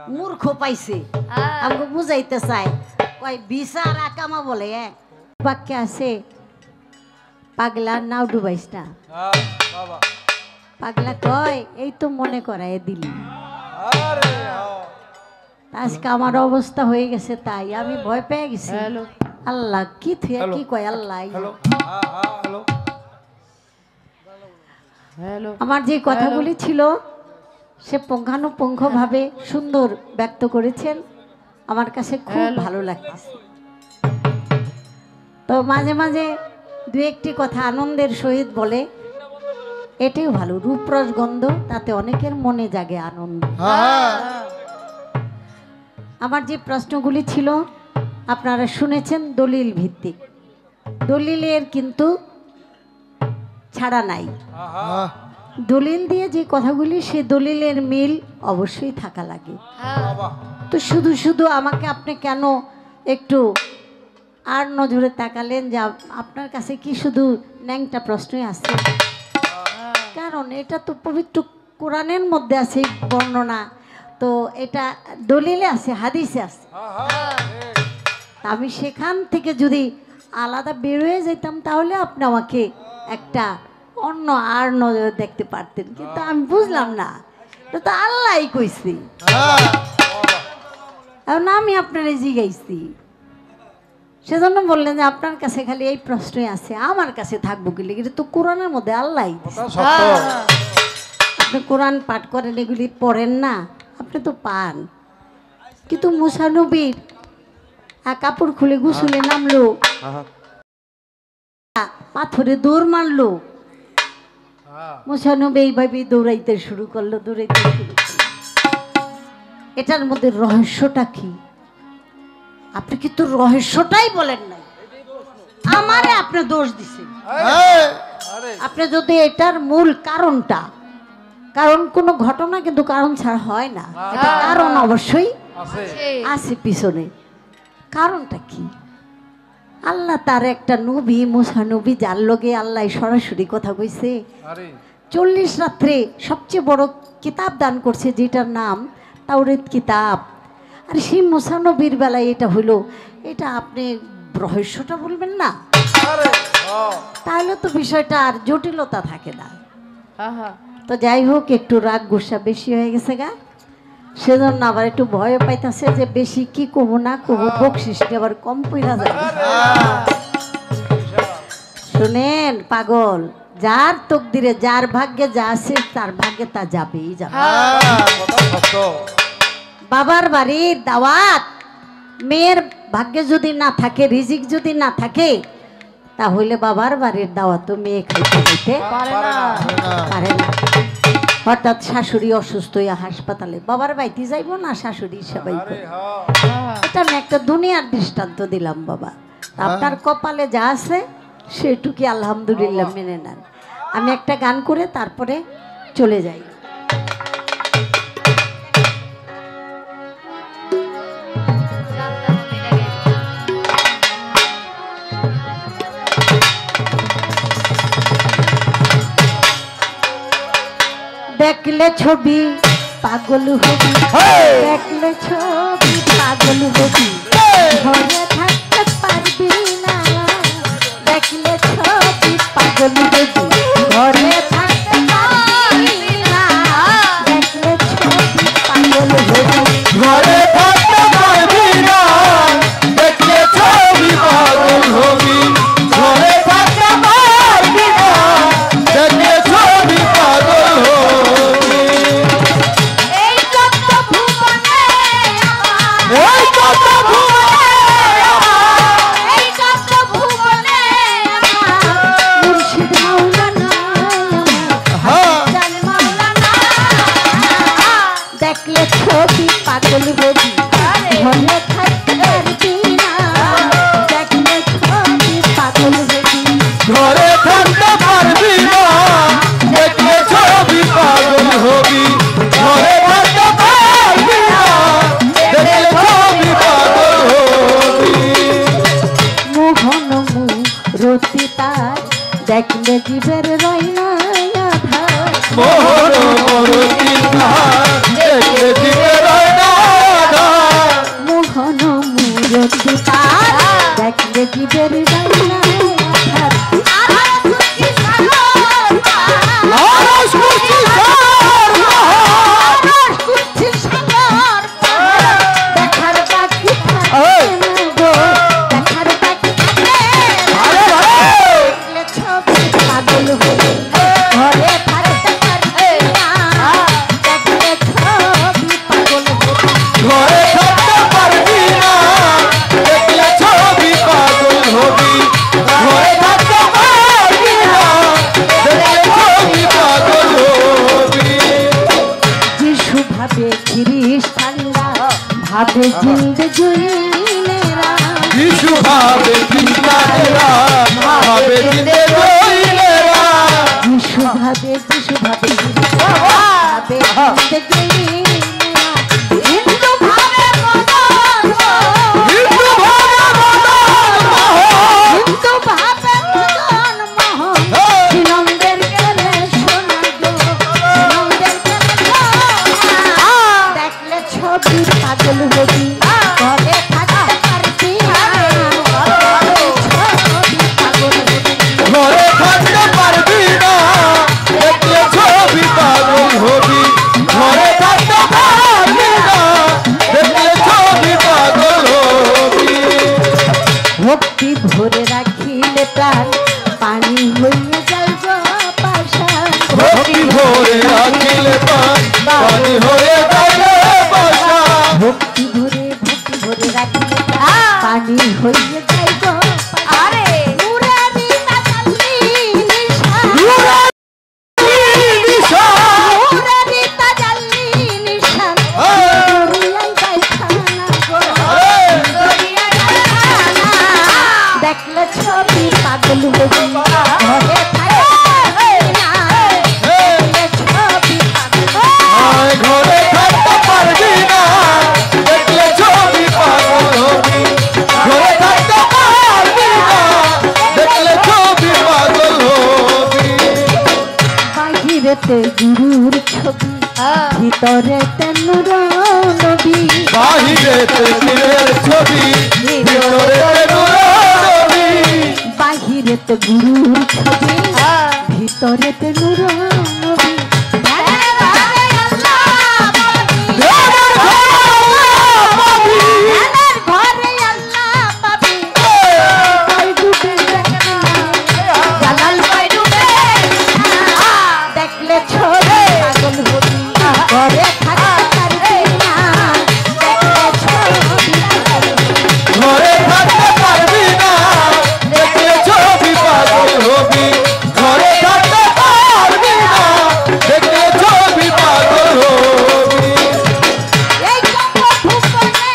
মূর্খ পাইছে আমাকে বুঝাইতে চায় কয় বিচার আকামা বলে এক বাক্যে আছে পাগলার নাও ডুবাইস না পাগলা কয় এই তো মনে করায় দিলি আজকে আমার অবস্থা হয়ে গেছে তাই আমি ভয় পেয়ে গেছি আল্লাহ কি থুয়া কি কয় আল্লাহ আমার যে কথাগুলি ছিল সে পুঙ্খানুপুঙ্খভাবে সুন্দর ব্যক্ত করেছেন আমার কাছে খুব ভালো লাগতেছে তো মাঝে মাঝে দু একটি কথা আনন্দের সহিত বলে এটাও ভালো রূপরস গন্ধ তাতে অনেকের মনে জাগে আনন্দ আমার যে প্রশ্নগুলি ছিল আপনারা শুনেছেন দলিল ভিত্তিক দলিলের কিন্তু ছাড়া নাই দলিল দিয়ে যে কথাগুলি সে দলিলের মিল অবশ্যই থাকা লাগে তো শুধু শুধু আমাকে আপনি কেন একটু আর নজরে তাকালেন যে আপনার কাছে কি শুধু ন্যাংটা প্রশ্নই আছে কারণ এটা তো পবিত্র কোরআনের মধ্যে আছে বর্ণনা তো এটা দলিলে আছে হাদিসে আছে আমি সেখান থেকে যদি আলাদা বেরোয় যেতাম তাহলে আপনি আমাকে একটা অন্য আর নজরে দেখতে পারতেন কিন্তু আমি বুঝলাম না এটা তো আল্লাহই কইছি এখন আমি আপনারা জিজ্ঞাসি সেজন্য বললেন যে আপনার কাছে খালি এই প্রশ্নই আছে আমার কাছে থাকবো কি এটা তো কোরআনের মধ্যে আল্লাহই আপনি কোরআন পাঠ করেন এগুলি পড়েন না আপনি তো পান কিন্তু মুসা নবীর কাপড় খুলে গোসলে নামলো পাথরে দৌড় মারলো মুসা নবী এইভাবে দৌড়াইতে শুরু করলো এটার মধ্যে রহস্যটা কি আপনি কিন্তু রহস্যটাই বলেন নাই আমারে আপনি দোষ দিছেন আপনি যদি এটার মূল কারণটা কারণ কোনো ঘটনা কিন্তু কারণ ছাড়া হয় না এটা কারণ অবশ্যই আছে পিছনে কারণটা কি আল্লাহ তার একটা নবী মুসা নবী যার লগে আল্লাহ সরাসরি কথা কইছে 40 রাত্রে সবচেয়ে বড় কিতাব দান করছে যেটার নাম তাওরাত কিতাব আর সেই মুসা নবীর বেলায় এটা হইলো এটা আপনি রহস্যটা বলবেন না তাহলে তো বিষয়টা আর জটিলতা থাকে না তো যাই হোক একটু রাগ গুসা বেশি হয়ে গেছে গা সেজন্য আবার একটু ভয় পাইতেছে যে বেশি কি কব না কব বকশিসটা আবার কম পইরা যায় শুনেন পাগল যার তকদিরে যার ভাগ্যে যা আছে তার ভাগ্যে তা যাবেই যাবে বাবার বাড়ির দাওয়াত মেয়ের ভাগ্যে যদি না থাকে রিজিক যদি না থাকে তাহলে বাবার বাড়ির দাওয়াত তো মেয়ে খাইতে পারে না হঠাৎ শাশুড়ি অসুস্থ হইয়া হাসপাতালে বাবার বাড়িতে যাইব না শাশুড়ি সেবাই এটা আমি একটা দুনিয়ার দৃষ্টান্ত দিলাম বাবা আপনার কপালে যা আছে সেটুকি আলহামদুলিল্লাহ মেনে নেন আমি একটা গান করে তারপরে চলে যাই দেখলে ছবি পাগল হবি দেখলে ছবি পাগল হবি ঘরে থাকতে পারবি না দেখলে ছবি পাগল হবি ঘরে থাকতে পারবি না দেখলে ছবি পাগল হবি ঘরে থাকতে পারবি না দেখলে ছবি পাগল হবি ঘরে থাকতে পারবি না দেখলে ছবি পাগল হবি দেখলে ছবি পাগল হবি ঘরে থাকতে পারবি না দেখলে ছবি পাগল হবি ঘরে থাকতে পারবি না দেখলে ছবি পাগল হবি ঘরে থাকতে পারবি না দেখলে ছবি পাগল হবি মোহন রতি তার দেখলে জীবের রইনা মোহন রতি তার দেখলে জীবের রইনা খ্রিস্টানরা ভাবে জিন্দে জুইলেরা যিশু ভাবে খ্রিস্টানেরা ভাবে জিন্দে জুইলেরা যিশু ভাবে ভাবে জিন্দে জুইলেরা হিন্দু ভাবে মদন হিন্দু ভাবে মদন মোহন হিন্দু ভাবে মদন মোহন শিলংদের গেলে শোনা গো শিলংদের গেলে দেখলে ছবি পাগল হবি ঘরে থাকতে পারবি না ছবি পাগল হবি ঘরে থাকতে পারবি না দেখলে ছবি পাগল হবি ঘরে থাকতে পারবি না দেখলে ছবি পাগল হবি ভক্তি ভরে রাখিলে প্রাণ পানি হইয়া যায় গো পাষাণ ভক্তি ভরে রাখিলে পানি হয়ে যাবে বাসা ভক্তি ভরে রাখিলে পানি হইয়া যায় গো আরে মুরারি তাজাল্লি নিশান মুরারি তাজাল্লি নিশান দরিয়ায় বাইখানা গো দরিয়ায় বাইখানা দেখলে ছবি পাগল হবি ঘরে থাকতে না দেখলে ছবি পাগল ঘরে থাকতে পারবি না দেখলে ছবি পাগল হবি ঘরে থাকতে পারবি না দেখলে ছবি পাগল হবি বাহিরেতে গুরুর ছবি ভিতরেতে নূর নবী বাহিরেতে পীরের ছবি ভিতরেতে নূর নবী বাহিরেতে গুরুর ছবি ভিতরেতে নূর নবী ধ্যানের ঘরে আল্লাহ পাবি ধ্যানের ঘরে আল্লাহ পাবি কই ডুবে জালাল কই ডুবে দেখলে ছবি পাগল হবি ঘরে থাকতে পারবি না দেখলে ছবি পাগল হবি ঘরে থাকতে পারবি না দেখলে ছবি পাগল হবি ঘরে থাকতে পারবি না দেখলে ছবি পাগল হবি এই জন্য ভুবনে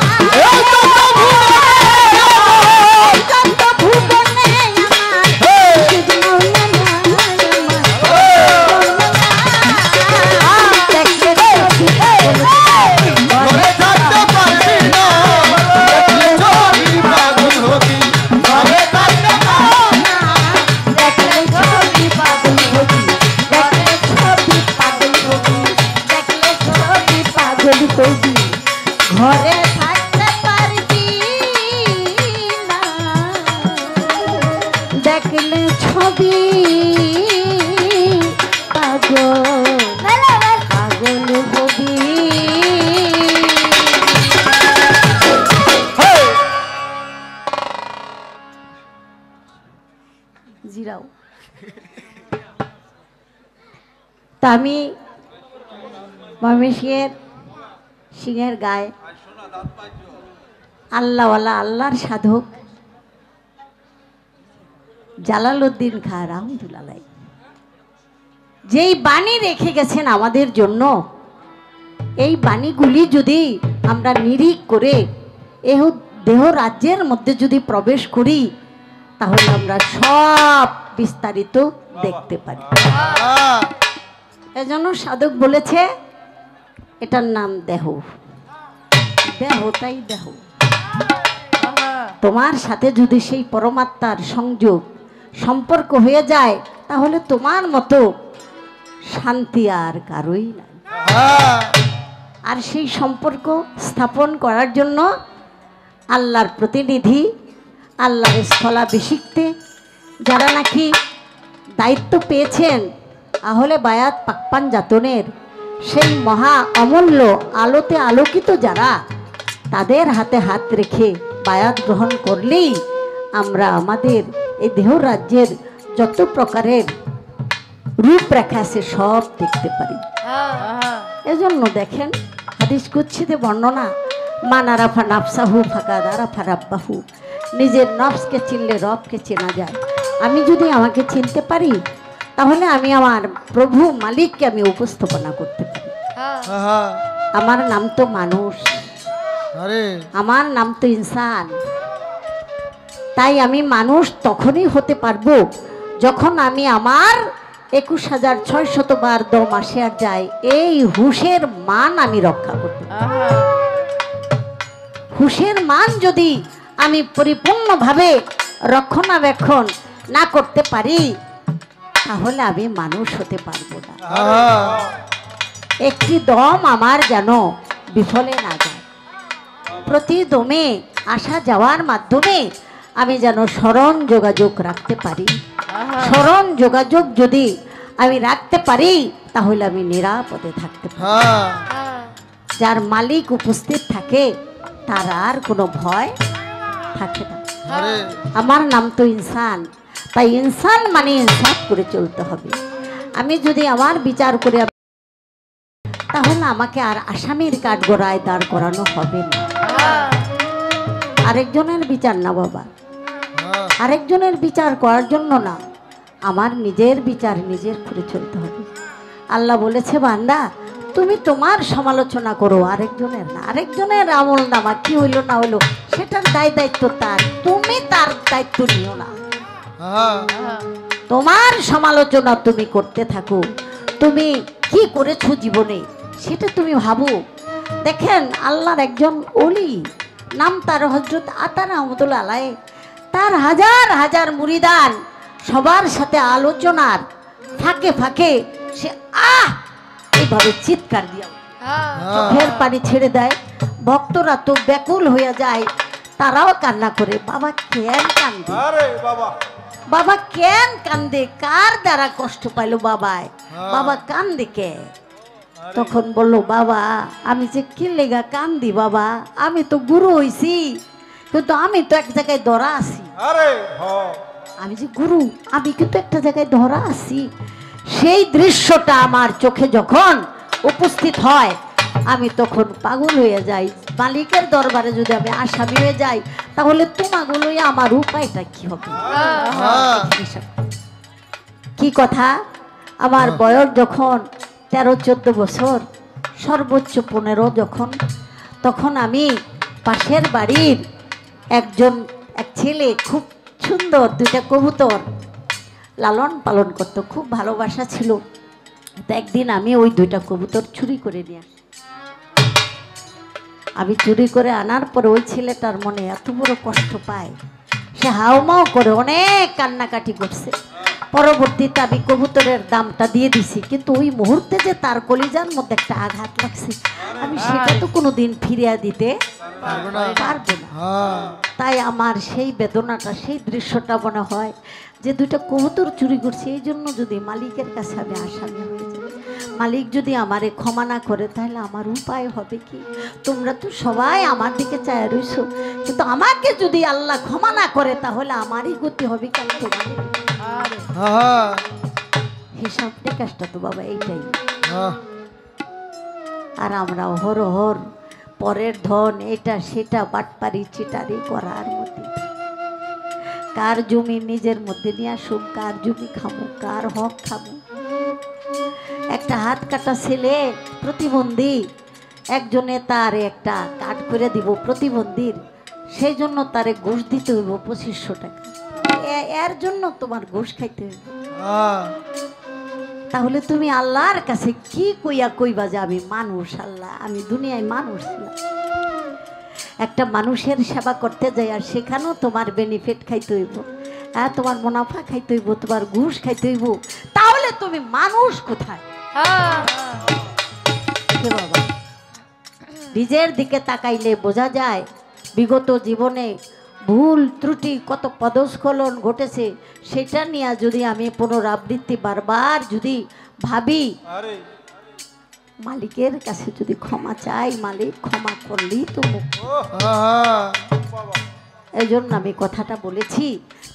আমার এই তো এই জন্য ভুবনে আমার শুধু মৌলানা আমার দেখলে ছবি পাগল হবি ঘরে থাকতে পারবি না দেখলে ছবি পাগল হবি ঘরে থাকতে পারবি না দেখলে ছবি পাগল হবি দেখলে ছবি পাগল হবি দেখলে ছবি পাগল হবি ঘরে থাকতে পারবি না দেখলে ছবি পাগল হবি জিরাও তা আমি ময়মনসিংহের সিংহের গায়ে আল্লাহওয়ালা আল্লাহর সাধক জালালউদ্দিন খাঁ রহমতুল্লাহ যেই বাণী রেখে গেছেন আমাদের জন্য, এই বাণীগুলি যদি আমরা নিরিখ করে এহ দেহ রাজ্যের মধ্যে যদি প্রবেশ করি তাহলে আমরা সব বিস্তারিত দেখতে পারি। এজন্য সাধক বলেছে এটার নাম দেহ, দেহটাই দেহ। তোমার সাথে যদি সেই পরমাত্মার সংযোগ সম্পর্ক হয়ে যায় তাহলে তোমার মতো শান্তি আর কারোই নাই। আর সেই সম্পর্ক স্থাপন করার জন্য আল্লাহর প্রতিনিধি, আল্লাহর স্থলাভিষিক্তে যারা নাকি দায়িত্ব পেয়েছেন আহলে বায়াত পাকপান জাতনের, সেই মহা অমূল্য আলোতে আলোকিত যারা, তাদের হাতে হাত রেখে বায়াত গ্রহণ করলেই আমরা আমাদের এই দেহ রাজ্যের যত প্রকারের রূপরেখা আছে সব দেখতে পারি। এজন্য দেখেন হাদিস কুদসিতে বর্ণনা, মান আরাফা নাফসাহু ফাকাদ আরাফা রাব্বাহু, নিজের নফসকে চিনলে রবকে চেনা যায়। আমি যদি আমাকে চিনতে পারি তাহলে আমি আমার প্রভু মালিককে আমি উপস্থাপনা করতে পারি। আহা আমার নাম তো মানুষ, আরে আমার নাম তো ইনসান। তাই আমি মানুষ তখনই হতে পারবো যখন আমি আমার 21,600 বার দম আসে আর যায় এই হুশের মান আমি রক্ষা করতে পারি। হুশের মান যদি আমি পরিপূর্ণভাবে রক্ষণাবেক্ষণ না করতে পারি তাহলে আমি মানুষ হতে পারবো না। আহা একটি দম আমার যেন বিফলে না যায়, প্রতি দমে আসা যাওয়ার মাধ্যমে আমি যেন স্মরণ যোগাযোগ রাখতে পারি। স্মরণ যোগাযোগ যদি আমি রাখতে পারি তাহলে আমি নিরাপদে থাকতে পারি। হ্যাঁ যার মালিক উপস্থিত থাকে তার আর কোনো ভয় থাকে না। আরে আমার নাম তো ইনসান, তাই ইনসান মানে ইনসাফ করে চলতে হবে। আমি যদি আমার বিচার করে তাহলে আমাকে আর আসামির কাঠগড়ায় দাঁড় করানো হবে না। আরেকজনের বিচার না বাবা, হ্যাঁ আরেকজনের বিচার করার জন্য না, আমার নিজের বিচার নিজের করে চলতে হবে। আল্লাহ বলেছে বান্দা তুমি তোমার সমালোচনা করো, আরেকজনের না। আরেকজনের আমল নামা কি হইলো না হইলো সেটার দায় দায়িত্ব তার, তুমি তার দায়িত্ব নিও না। আহা তোমার সমালোচনা তুমি করতে থাকো, তুমি কি করেছো জীবনে সেটা তুমি ভাবো। দেখেন আল্লাহর একজন ওলি, নাম তার হযরত আতা রহমতুল্লাহ আলাইহি, তার হাজার হাজার মুরিদান সবার সাথে আলোচনার ফাঁকে ফাঁকে সে এইভাবে চিৎকার দিয়া চোখের পানি ছেড়ে দেয়। ভক্তরা তো ব্যাকুল হয়ে যায়, তারাও কান্না করে বাবা কেন কান্দে, বাবা কেন কান্দে, কার দ্বারা কষ্ট পাইলো বাবায়, বাবা কান্দে কে? তখন বললো বাবা আমি যে কি লেগা কান্দি বাবা, আমি তো গুরু হইছি কিন্তু আমি তো এক জায়গায় ধরা আছি। আমি যে গুরু আমি কিন্তু একটা জায়গায় ধরা আছি। সেই দৃশ্যটা আমার চোখে যখন উপস্থিত হয় আমি তখন পাগল হয়ে যাই। মালিকের দরবারে যদি আমি আসামি হয়ে যাই তাহলে তোমাগুলোই আমার উপায়টা কি হবে? কি কথা, আমার বয়স যখন 13-14 বছর, সর্বোচ্চ 15 যখন, তখন আমি পাশের বাড়ির এক ছেলে খুব সুন্দর দুইটা কবুতর লালন পালন করতো, খুব ভালোবাসা ছিল। তো একদিন আমি ওই দুইটা কবুতর চুরি করে নিয়ে আসি। আমি চুরি করে আনার পরে ওই ছেলেটার মনে এত বড় কষ্ট পায়, সে হাউমাউ করে অনেক কান্নাকাটি করছে। পরবর্তীতে আমি কবুতরের দামটা দিয়ে দিছি, কিন্তু ওই মুহূর্তে যে তার কলিজার মধ্যে একটা আঘাত লাগছে আমি সেটা তো কোনোদিন ফিরিয়ে দিতে পারবো না। তাই আমার সেই বেদনাটা, সেই দৃশ্যটা মনে হয় যে দুইটা কবুতর চুরি করছি, এই জন্য যদি মালিকের কাছে আমি আসামি হয়ে যাই, মালিক যদি আমারে ক্ষমা না করে তাহলে আমার উপায় হবে কি? তোমরা তো সবাই আমার দিকে চায় রইছো, কিন্তু আমাকে যদি আল্লাহ ক্ষমা না করে তাহলে আমারই গতি হবে কেন? হিসাব নিকাশটা তো বাবা এইটাই। আর আমরা অহরহর পরের ধন এটা সেটা বাটপারি চিটারি করার মধ্যে, কার জমি নিজের মধ্যে নিয়ে আসুক, কার জমি খামো, কার হক খামো। একটা হাত কাটা ছেলে প্রতিবন্ধী, একজনে তার একটা কাট করে দিব প্রতিবন্ধীর, সেই জন্য তারে ঘুষ দিতে হইব 2500 টাকা। এর জন্য তোমার ঘুষ খাইতে হইব। তাহলে তুমি আল্লাহর কাছে কি কইবা যে আমি মানুষ, আল্লাহ আমি দুনিয়ায় মানুষ ছিলাম। একটা মানুষের সেবা করতে যাই আর সেখানেও তোমার বেনিফিট খাইতে হইব, হ্যাঁ তোমার মুনাফা খাইতে হইব, তোমার ঘুষ খাইতে হইব, তাহলে তুমি মানুষ কোথায়? বাবা নিজের দিকে তাকাইলে বোঝা যায় বিগত জীবনে ভুল ত্রুটি কত পদস্খলন ঘটেছে, সেটা নিয়ে যদি আমি পুনরাবৃত্তি বারবার যদি ভাবি, মালিকের কাছে যদি ক্ষমা চাই, মালিক ক্ষমা করলেই তো মুক্ত। এই জন্য আমি কথাটা বলেছি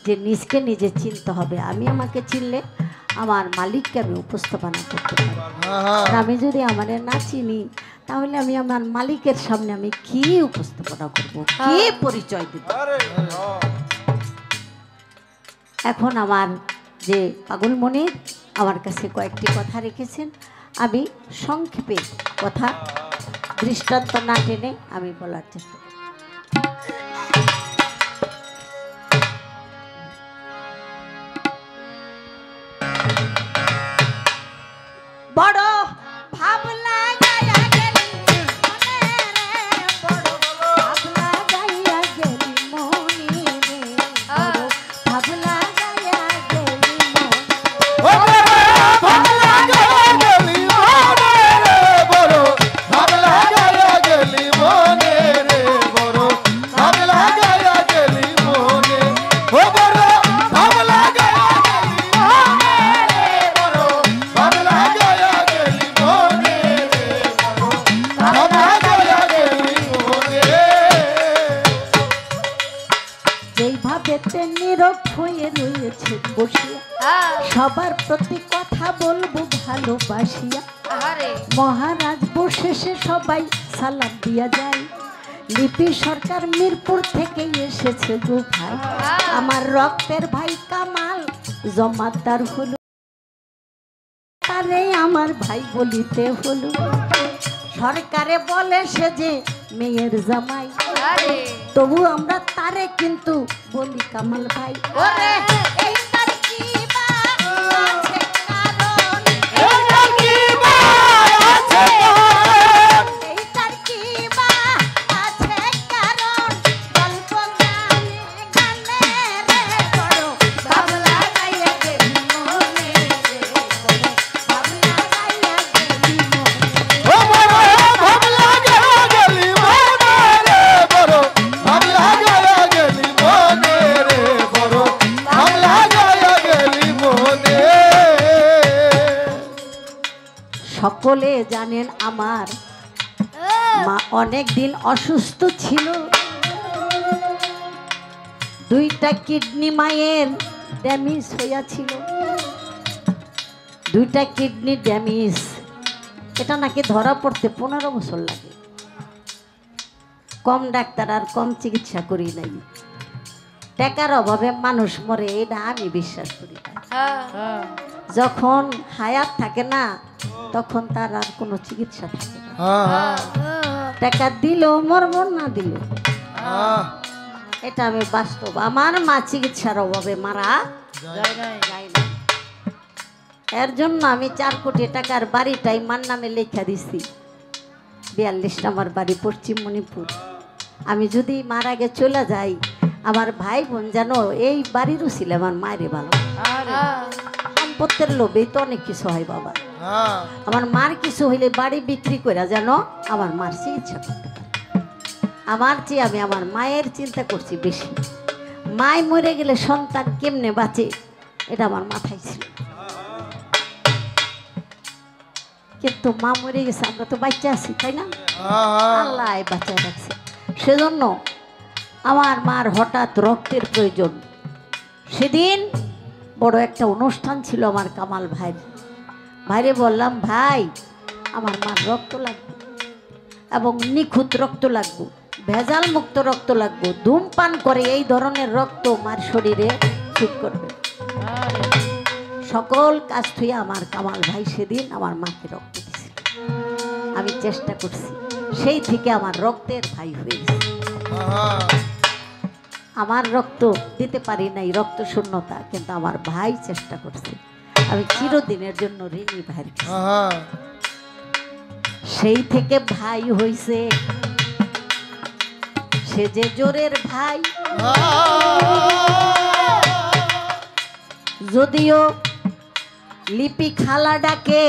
যে নিজকে নিজে চিনতে হবে। আমি আমাকে চিনলে আমার মালিককে আমি উপস্থাপনা করতে পারি। আর আমি যদি আমারে না চিনি তাহলে আমি আমার মালিকের সামনে আমি কি উপস্থাপনা করব, কি পরিচয় দেব? এখন আমার যে পাগল মনির আমার কাছে কয়েকটি কথা রেখেছেন, আমি সংক্ষেপে কথা দৃষ্টান্ত না টেনে আমি বলার চেষ্টা করি। বড় ভাবলা গায়া গেলি মনে রে, বড় ভাবলা গায়া গেলি মনে রে, বড় ভাবলা গায়া গেলি মনে। ও ভাবলা গায়া গেলি মনে রে, বড় ভাবলা গায়া গেলি মনে রে, বড় ভাবলা গায়া গেলি মনে। ও বড় ভাবলা গায়া গেলি মনে রে, বড় ভাবলা গায়া গেলি মনে রে, বড় ভাবলা গায়া গেলি মনে। যেইভাবে নীরব হয়ে রয়েছে বসিয়া, সবার প্রতি কথা বলবো ভালোবাসিয়া। মহারাজ বসে সে সবাই সালাম দিয়া যায়। লিপি সরকার মিরপুর থেকে এসেছে গো ভাই, আমার রক্তের ভাই কামাল জমাদার হলো, তারে আমার ভাই বলিতে হলো। সরকারে বলে সে যে মেয়ের জামাই, তবু আমরা তারে কিন্তু বলি কামাল ভাই। ওরে এই তার কি বা আছে কারণ, এই তার কি বা আছে কারণ, এই তার কি বা আছে কারণ, গল্প গানে গানে রে, বড় ভাবলা গাইয়া গেলি মনে রে, বড় ভাবলা গাইয়া গেলি মনে। ও বড় ভাবলা গায়া গেলি মনে রে, বড় ভাবলা গায়া গেলি মনে রে, বড় ভাবলা গায়া গেলি মনে। সকলে জানেন আমার মা অনেক দিন অসুস্থ ছিল, দুইটা কিডনি মায়ের ড্যামেজ হইয়াছিল, দুইটা কিডনি ড্যামেজ। এটা নাকি ধরা পড়তে 15 বছর লাগে। কম ডাক্তার আর কম চিকিৎসা করি নাই, টাকার অভাবে মানুষ মরে এটা আমি বিশ্বাস করি না। যখন হায়াত থাকে না তখন তার আর কোনো চিকিৎসা থাকে না। টাকা দিল মরব না দিল, এটা আমি বাস্তব। আমার মা চিকিৎসার অভাবে মারা যায় না। এর জন্য আমি 4 কোটি টাকার বাড়িটাই মার নামে লেখা দিছি। 42 নম্বর বাড়ি, পশ্চিম মণিপুর। আমি যদি মার আগে চলে যাই, আমার ভাই বোন যেন এই বাড়িরও ছিল আমার মায়ের ভালো। সম্পত্তির লোভেই তো অনেক কিছু হয় বাবা। আমার মার কিছু হইলে বাড়ি বিক্রি করে যেন আমার মার চিকিৎসা করতে পারে। আমার চেয়ে আমি আমার মায়ের চিন্তা করছি বেশি। মায় মরে গেলে সন্তান কেমনে বাঁচে এটা আমার মাথায় ছিল, কিন্তু মা মরে গেছে, আমরা তো বাচ্চা আছি তাই না, আল্লাহ বাচ্চা রাখছে। সেজন্য আমার মার হঠাৎ রক্তের প্রয়োজন। সেদিন বড় একটা অনুষ্ঠান ছিল আমার কামাল ভাইরে বললাম, ভাই আমার মার রক্ত লাগবে এবং নিখুঁত রক্ত লাগবে, ভেজাল মুক্ত রক্ত লাগবে, ধূমপান করে এই ধরনের রক্ত মার শরীরে ছুট করবে। সকল কাজ থুয়ে আমার কামাল ভাই সেদিন আমার মাকে রক্ত দিয়েছে। আমি চেষ্টা করছি, সেই থেকে আমার রক্তের ভাই হয়ে গেছে। আমার রক্ত দিতে পারি নাই, রক্ত শূন্যতা, কিন্তু আমার ভাই চেষ্টা করছে। আমি চিরদিনের জন্য ঋণী ভাইয়ের কাছে। সেই থেকে ভাই হইছে সে যে জোরের ভাই। যদিও লিপি খালা ডাকে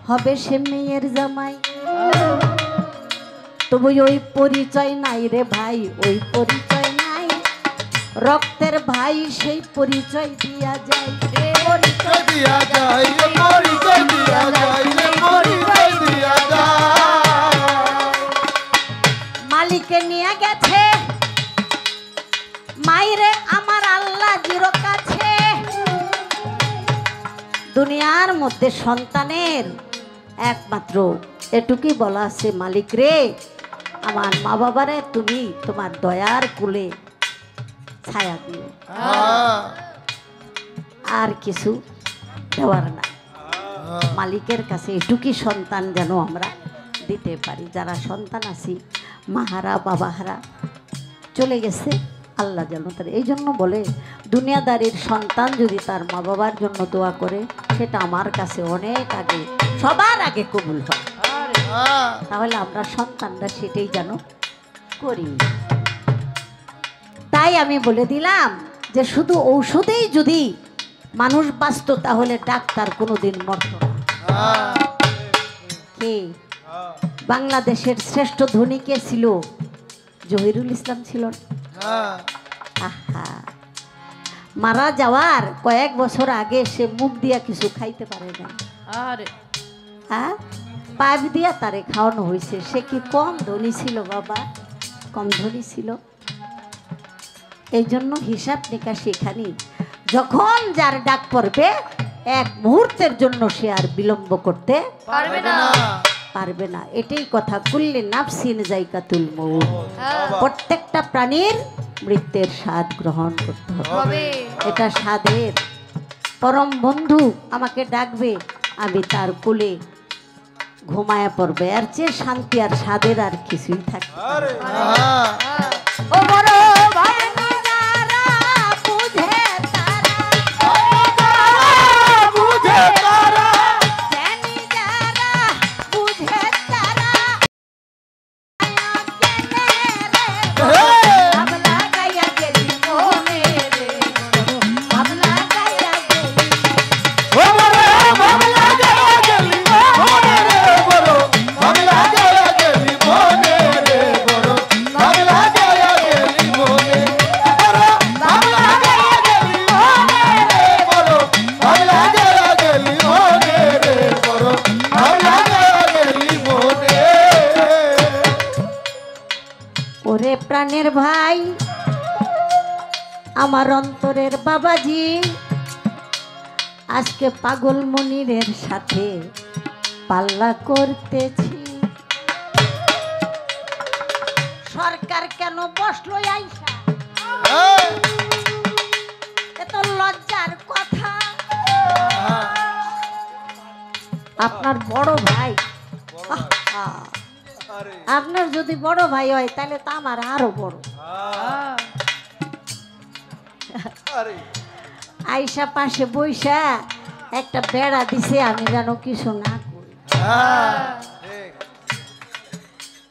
হবে সে মেয়ের জামাই, তবু ওই পরিচয় নাই রে ভাই, ওই পরিচয় নাই। রক্তের ভাই সেই পরিচয় দিয়া যায়, পরিচয় দিয়া যায়, পরিচয় দিয়া যায়, পরিচয় দিয়া যায়। মালিকে নিয়ে গেছে মাইরে আমার আল্লাহ জিরো কাছে। দুনিয়ার মধ্যে সন্তানের একমাত্র এটুকুই বলা আছে, মালিক রে আমার মা বাবারে তুমি তোমার দয়ার কুলে ছায়া দিও, আর কিছু দেওয়ার না। মালিকের কাছে এটুকুই সন্তান যেন আমরা দিতে পারি। যারা সন্তান আছি মাহারা বাবাহারা চলে গেছে, আল্লাহ যেন তার, এই জন্য বলে দুনিয়াদারির সন্তান যদি তার মা বাবার জন্য দোয়া করে সেটা আমার কাছে অনেক আগে, সবার আগে কবুল হয়। তাহলে আমরা সন্তানরা সেটাই যেন করি। তাই আমি বলে দিলাম যে শুধু ঔষধেই যদি মানুষ বাঁচত তাহলে ডাক্তার কোনোদিন মরত না। কে বাংলাদেশের শ্রেষ্ঠ ধনী কে ছিল? জহিরুল ইসলাম ছিল না? আহা, মারা যাওয়ার কয়েক বছর আগে সে মুখ দিয়া কিছু খাইতে পারে না, হ্যাঁ, পাইপ দিয়া তারে খাওয়ানো হয়েছে। সে কি কম ধনী ছিল বাবা? কম ধনী ছিল? এই জন্য হিসাব নিকাশ এখানে, যখন যার ডাক পড়বে এক মুহূর্তের জন্য সে আর বিলম্ব করতে পারবে না। এটাই কথা, কুল্লি নাফসিন যায়কাতুল মউত, প্রত্যেকটা প্রাণীর মৃত্যুর স্বাদ গ্রহণ করতে হবে। এটা স্বাদের পরম বন্ধু আমাকে ডাকবে, আমি তার কোলে ঘুমায়া পড়বে, আর চেয়ে শান্তি আর স্বাদের আর কিছুই থাকে। ও বড় ভাই যারা বুঝে তারা, বুঝে তারা, জানি যারা বুঝে তারা, বাবলা গাইয়া গেলি মনে রে, বাবলা গাইয়া গেলি ও বড় বাংলা গায়া গেলি মনে রে, বড় বাংলা গায়া গেলি মনে রে, বড় বাংলা গায়া গেলি মনে, বড় বাংলা গায়া গেলি মনে রে, বড় বাংলা গায়া গেলি মনে রে, বড় বাংলা গায়া গেলি মনে। ওরে প্রাণের ভাই, আমার অন্তরের বাবাজি, আজকে পাগল মনিরের সাথে পাল্লা করতেছি। সরকার কেন বসলো আইসা? এত লজ্জার কথা। আপনার বড় ভাই, আহা, আপনার যদি বড় ভাই হয় তাহলে তো আমার আরো বড়। আইসা পাশে বইসা একটা বেড়া দিছে, আমি যেন কিছু না করি।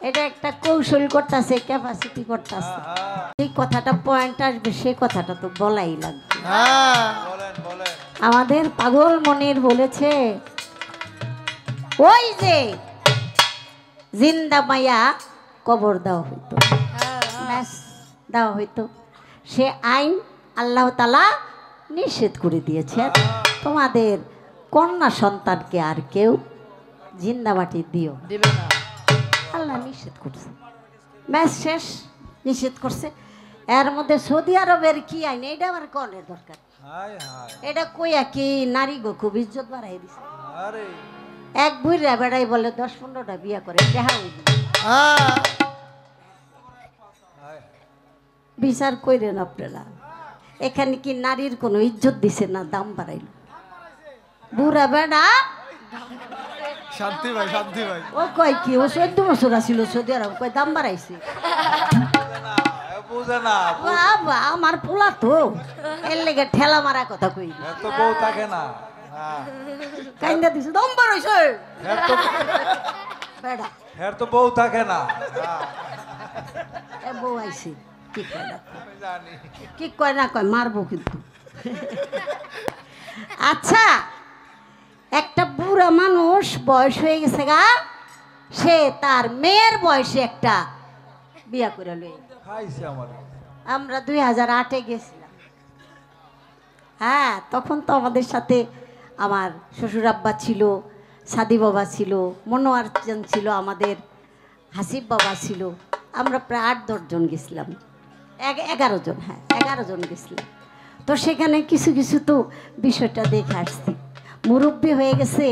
এটা একটা কৌশল করতেছে, ক্যাপাসিটি করতেছে। এই কথাটা পয়েন্ট আসবে, সেই কথাটা তো বলাই লাগবে। আমাদের পাগল মনির বলেছে, ওই যে জিন্দা মাইয়া কবর দেওয়া হইতো, ব্যাস দেওয়া হইতো, সে আইন আল্লাহ তাআলা নিষেধ করে দিয়েছে। তোমাদের কন্যা সন্তানকে আর কেউ জিন্দা মাটি দিও না, আল্লাহ নিষেধ করছে, ব্যাস শেষ, নিষেধ করছে। এর মধ্যে সৌদি আরবের কি আইন, এটা আমার কনের দরকার, এটা কইয়া কি নারী গো খুব ইজ্জত বাড়াই দিছে। এক বুড়া বেড়াই বলে 10-15টা বিয়া করে, দেখা হইল বিচার কইরেন আপনারা। এখানে কি নারীর কোনো ইজ্জত দিছে না দাম বাড়াইল? বুড়া বেড়া শান্তি ভাই, শান্তি ভাই, ও কয় কি, ও 14 বছর আসিল সৌদি আরব, কয় দাম বাড়াইছে। বাবা আমার পোলা তো এর লেগে ঠেলা মারা কথা কই, তো বউ থাকে না, কাইন্দা দিছে, দাম বাড়াইছে বেড়া, এর তো বউ থাকে না। এ বউ আইছে, কি কয় না, কি কয় না কয় মারবো কিন্তু। আচ্ছা, একটা বুড়া মানুষ বয়স হয়ে গেছে গা, সে তার মেয়ের বয়সে একটা বিয়া করে লই। আমরা 2008-এ গেছিলাম, হ্যাঁ, তখন তো আমাদের সাথে আমার শ্বশুর আব্বা ছিল, সাদি বাবা ছিল, মনোয়ার চান ছিল, আমাদের হাসিব বাবা ছিল, আমরা প্রায় 8-10 জন গেছিলাম, 11 জন, হ্যাঁ 11 জন গেছিলাম। তো সেখানে কিছু কিছু তো বিষয়টা দেখে আসছি, মুরব্বী হয়ে গেছে,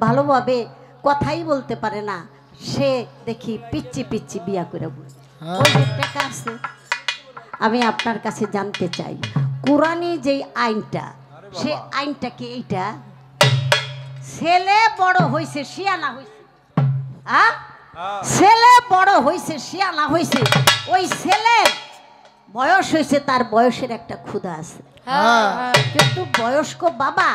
ভালোভাবে কথাই বলতে পারে না, সে দেখি পিচ্ছি পিচ্ছি বিয়া করে বলে। ওই যে টাকা আছে, আমি আপনার কাছে জানতে চাই, কোরআনি যে আইনটা, সে আইনটা কি এইটা? ছেলে বড় হয়েছে, শিয়ানা হয়েছে, ছেলে বড় হয়েছে, শিয়ানা হয়েছে, ওই ছেলের বয়স হয়েছে, তার বয়সের একটা ক্ষুধা আছে। কিন্তু বয়স্ক বাবা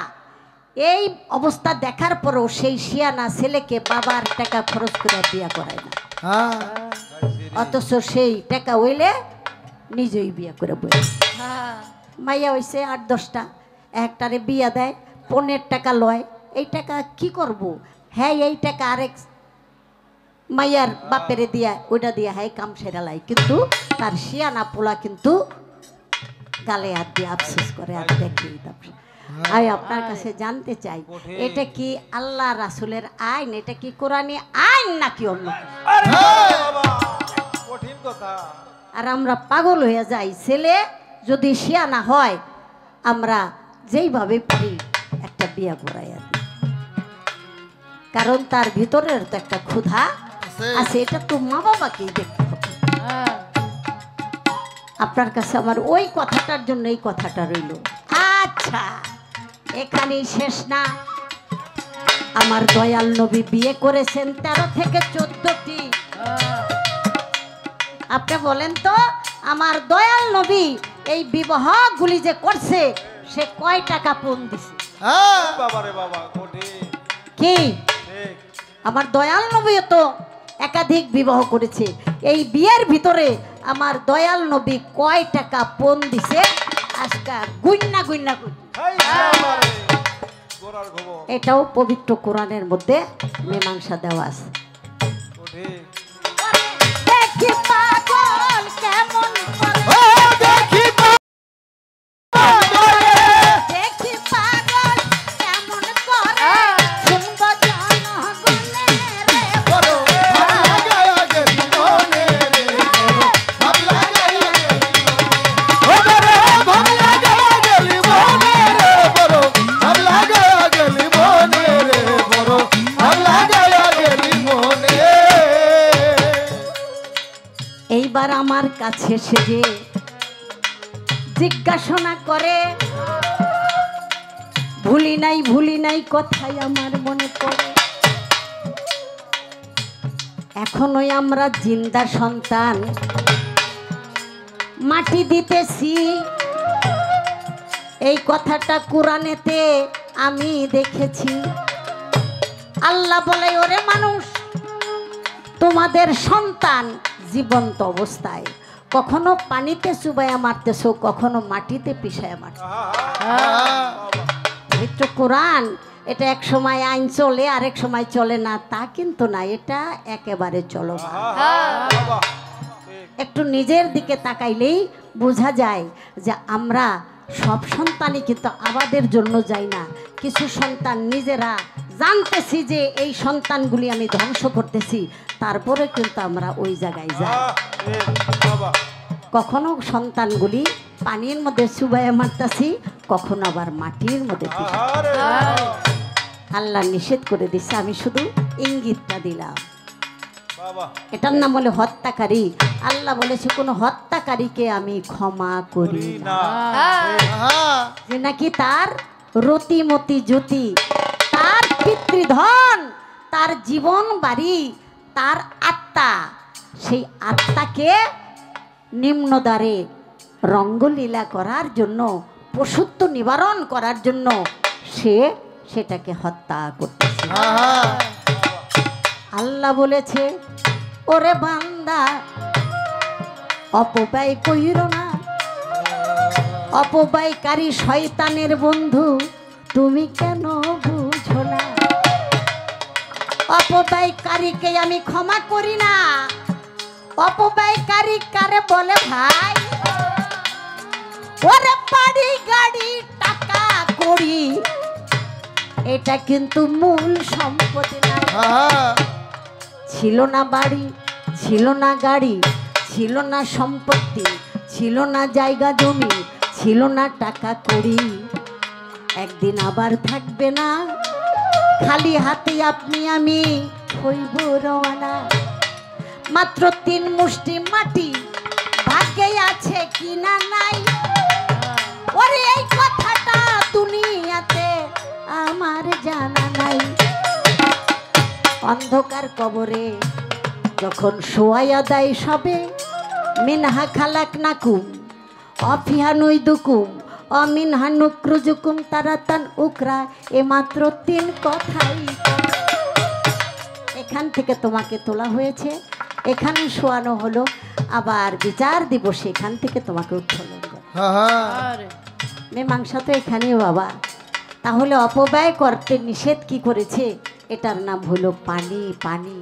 এই অবস্থা দেখার পরও সেই শিয়ানা ছেলেকে বাবার টাকা খরচ করে বিয়া করায় না, অথচ সেই টাকা হইলে নিজেই বিয়া করে বই। মাইয়া হয়েছে 8-10টা, একটারে বিয়া দেয়, 15 টাকা লয়। এই টাকা কি করব? হ্যাঁ, এই টাকা আরেক মাইয়ার বাপেরে দিয়া, ওইটা দিয়া হ্যাঁ কাম সেরালাই। কিন্তু তার শিয়ানা পোলা কিন্তু গালে হাত দিয়ে আফসোস করে আর দেখি। আমি আপনার কাছে জানতে চাই, এটা কি আল্লাহ রাসূলের আইন, এটা কি কোরআনী আইন নাকি অন্য? কঠিন কথা। আর আমরা পাগল হয়ে যাই, ছেলে যদি শিয়ানা হয় আমরা যেইভাবে পারি একটা বিয়া করাই আর কি। কারণ তার ভিতরের তো একটা ক্ষুধা আছে, এটা তো মা বাবাকেই দেখতে হবে। আপনার কাছে আমার ওই কথাটার জন্য এই কথাটা রইল। আচ্ছা, এখানেই শেষ না। আমার দয়াল নবী বিয়ে করেছেন 13 থেকে 14টি। আপনি বলেন তো, আমার দয়াল নবী এই বিবাহগুলি যে করছে সে কয় টাকা পণ দিছে? বাবারে বাবা, কঠিন। কি ঠিক। আমার দয়াল নবী তো একাধিক বিবাহ করেছে, এই বিয়ের ভিতরে আমার দয়াল নবী কয় টাকা পণ দিছে আজকে গুন্না গুন্না করি। হাই বাবারে, গোরার খবর। এটাও পবিত্র কোরআনের মধ্যে মীমাংসা দেওয়া আছে। কঠিন। দেখি পাগল কেমন করে, দেখি পাগল কেমন করে, শুনবো জনগণের এইবার আমার কাছে এসে যে জিজ্ঞাসা করে, ভুলি নাই কথাই আমার মনে পড়ে। এখনোই আমরা জিন্দা সন্তান মাটি দিতেছি, এই কথাটা কোরআনেতে আমি দেখেছি। আল্লাহ বলে, ওরে মানুষ, তোমাদের সন্তান জীবন্ত অবস্থায় কখনো পানিতে চুবাইয়া মারতেছো, কখনো মাটিতে পিষাইয়া মারতেছো। পবিত্র কোরআন এটা এক সময় আইন চলে, আরেক সময় চলে না, তা কিন্তু না, এটা একেবারে চলমান। একটু নিজের দিকে তাকাইলেই বোঝা যায় যে আমরা সব সন্তানই কিন্তু আমাদের জন্য যাই না। কিছু সন্তান নিজেরা জানতেছি যে এই সন্তানগুলি আমি ধ্বংস করতেছি, তারপরে কিন্তু আমরা ওই জায়গায় যাই। কখনো সন্তানগুলি পানির মধ্যে চুবাইয়া মারতাছি, কখনো আবার মাটির মধ্যে। আল্লাহ নিষেধ করে দিচ্ছে, আমি শুধু ইঙ্গিতটা দিলাম। এটার নাম বলে হত্যাকারী। আল্লাহ বলেছে কোন হত্যাকারীকে আমি ক্ষমা করি না। যে নাকি তার রতিমতি জ্যোতি, তার পিতৃধন, তার জীবন বাড়ি, তার আত্মা, সেই আত্মাকে নিম্নদ্বারে রঙ্গলীলা করার জন্য, পশুত্ব নিবারণ করার জন্য সে সেটাকে হত্যা করতেছে। আল্লাহ বলেছে, ওরে বান্দা অপব্যয় কইর না, অপব্যয়কারী শয়তানের বন্ধু তুমি কেন বুঝো না? অপব্যয়কারীকে আমি ক্ষমা করি না। অপব্যয়কারী কারে বলে ভাই? ওরে বাড়ি গাড়ি টাকা করি, এটা কিন্তু মূল সম্পত্তি না। ছিল না বাড়ি, ছিল না গাড়ি, ছিল না সম্পত্তি, ছিল না জায়গা জমি, ছিল না টাকা করি, একদিন আবার থাকবে না। খালি হাতে আপনি আমি হইব রওনা। মাত্র 3 মুষ্টি মাটি ভাগ্যে আছে কিনা নাই, ওরে এই কথাটা দুনিয়াতে আমার জানা নাই। অন্ধকার কবরে যখন শোয়াইয়া দেয় সবে মিনহা খালাক নাকুম অফিহা নুইদুকুম অমিনহা নুক্রুজুকুম তারাতান উকরা এ মাত্র 3 কথাই। এখান থেকে তোমাকে তোলা হয়েছে, এখানে শোয়ানো হলো, আবার বিচার দিবসে এখান থেকে তোমাকে উত্তোলন করে। মীমাংসা তো এখানেই বাবা। তাহলে অপব্যয় করতে নিষেধ কি করেছে? এটার নাম হলো পানি। পানি,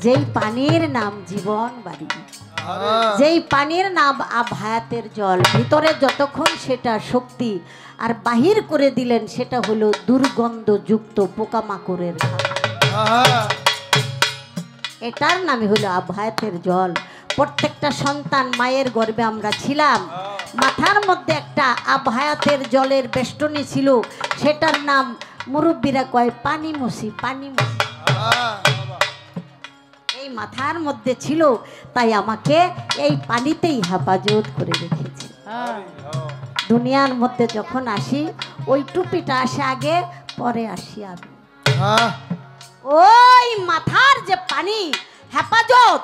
যেই পানির নাম জীবন বাড়ি, যেই পানির নাম আবহায়াতের জল। ভিতরে যতক্ষণ সেটা শক্তি, আর বাহির করে দিলেন সেটা হলো দুর্গন্ধযুক্ত পোকামাকড়ের খাবার। এটার নামই হলো আবহায়াতের জল। প্রত্যেকটা সন্তান মায়ের গর্ভে আমরা ছিলাম, মাথার মধ্যে একটা আবহায়াতের জলের বেষ্টনী ছিল, সেটার নাম মুরব্বীরা কয় পানি মুসি। পানি মুসি এই মাথার মধ্যে ছিল, তাই আমাকে এই পানিতেই হেফাজত করে রেখেছে। দুনিয়ার মধ্যে যখন আসি ওই টুপিটা আসে আগে, পরে আসি আমি। ওই মাথার যে পানি হেফাজত,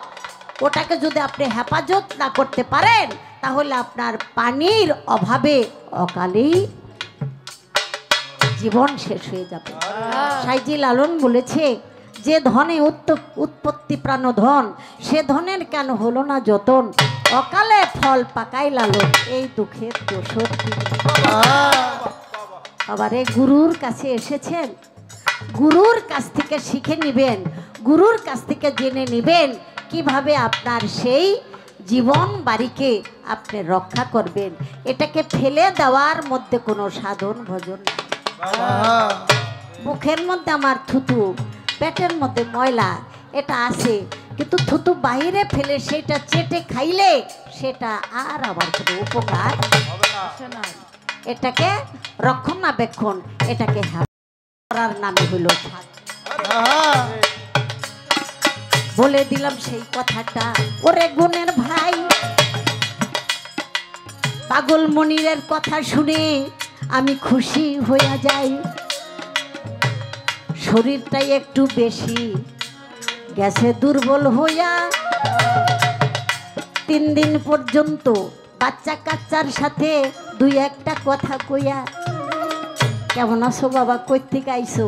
ওটাকে যদি আপনি হেফাজত না করতে পারেন তাহলে আপনার পানির অভাবে অকালেই জীবন শেষ হয়ে যাবে। সাইজি লালন বলেছে, যে ধনে উৎপত্তি প্রাণ ধন, সে ধনের কেন হলো না যতন, অকালে ফল পাকাই লালন, এই দুঃখের দোষর। আবার গুরুর কাছে এসেছেন, গুরুর কাছ থেকে শিখে নিবেন, গুরুর কাছ থেকে জেনে নিবেন কিভাবে আপনার সেই জীবন বাড়িকে আপনি রক্ষা করবেন। এটাকে ফেলে দেওয়ার মধ্যে কোনো সাধন ভজন নেই। মুখের মধ্যে আমার থুতু, পেটের মধ্যে ময়লা, এটা আছে, কিন্তু থুতু বাইরে ফেলে সেটা চেটে খাইলে সেটা আর আবার কোনো উপকার হবে না। এটাকে রক্ষণাবেক্ষণ, এটাকে করার নামই হলো বলে দিলাম সেই কথাটা। ওরে গুণের ভাই, পাগল মনিরের কথা শুনে আমি খুশি হইয়া যাই। শরীরটাই একটু বেশি গেছে দুর্বল হইয়া, 3 দিন পর্যন্ত বাচ্চা কাচ্চার সাথে 2-1টা কথা কইয়া, কেমন আছো বাবা, কই থেকে আইছো,